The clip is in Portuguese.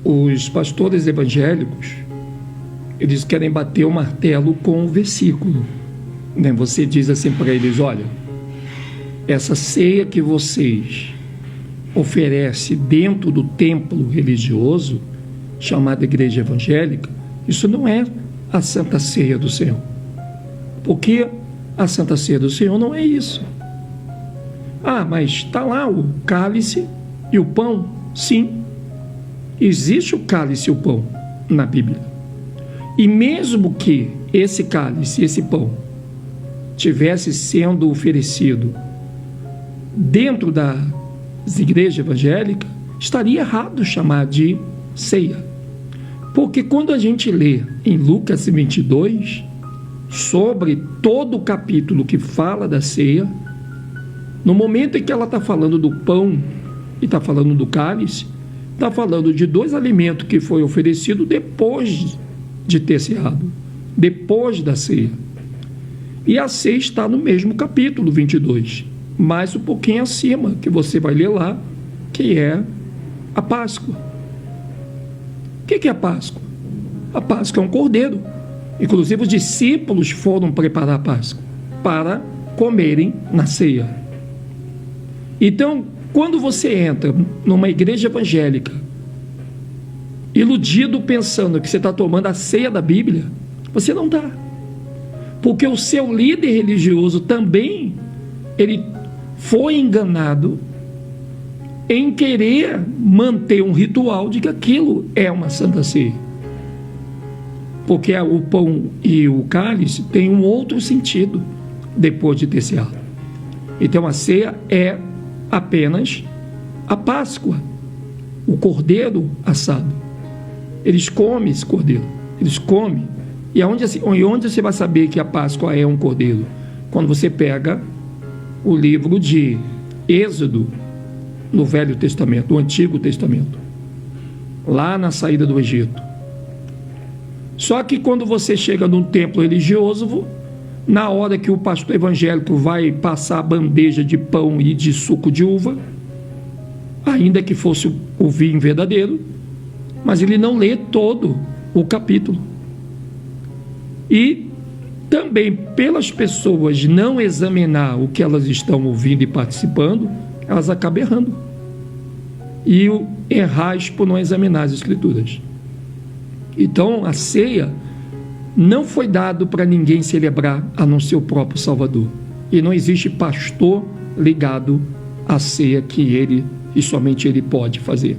os pastores evangélicos, eles querem bater o martelo com o versículo, né? Você diz assim para eles: olha, essa ceia que vocês oferecem dentro do templo religioso, chamada igreja evangélica, isso não é a Santa Ceia do Senhor. Porque a Santa Ceia do Senhor não é isso. Ah, mas está lá o cálice e o pão. Sim, existe o cálice e o pão na Bíblia. E mesmo que esse cálice e esse pão tivesse sendo oferecido dentro das igrejas evangélicas, estaria errado chamar de ceia. Porque quando a gente lê em Lucas 22, sobre todo o capítulo que fala da ceia, no momento em que ela está falando do pão e está falando do cálice, está falando de dois alimentos que foi oferecido depois de ter ceado, depois da ceia. E a ceia está no mesmo capítulo 22, mais um pouquinho acima, que você vai ler lá, que é a Páscoa. O que é a Páscoa? A Páscoa é um cordeiro. Inclusive os discípulos foram preparar a Páscoa para comerem na ceia. Então, quando você entra numa igreja evangélica, iludido pensando que você está tomando a ceia da Bíblia, você não está. Porque o seu líder religioso também, ele foi enganado em querer manter um ritual de que aquilo é uma Santa Ceia. Porque o pão e o cálice têm um outro sentido depois de ter ceado. Então a ceia é apenas a Páscoa, o cordeiro assado. Eles comem esse cordeiro, eles comem. E onde você vai saber que a Páscoa é um cordeiro? Quando você pega o livro de Êxodo, no Velho Testamento, no Antigo Testamento, lá na saída do Egito. Só que quando você chega num templo religioso, na hora que o pastor evangélico vai passar a bandeja de pão e de suco de uva, ainda que fosse o vinho verdadeiro, mas ele não lê todo o capítulo. E também pelas pessoas não examinar o que elas estão ouvindo e participando, elas acabam errando. E errais por não examinar as Escrituras. Então a ceia não foi dado para ninguém celebrar a não ser o próprio Salvador. E não existe pastor ligado à ceia que ele e somente ele pode fazer.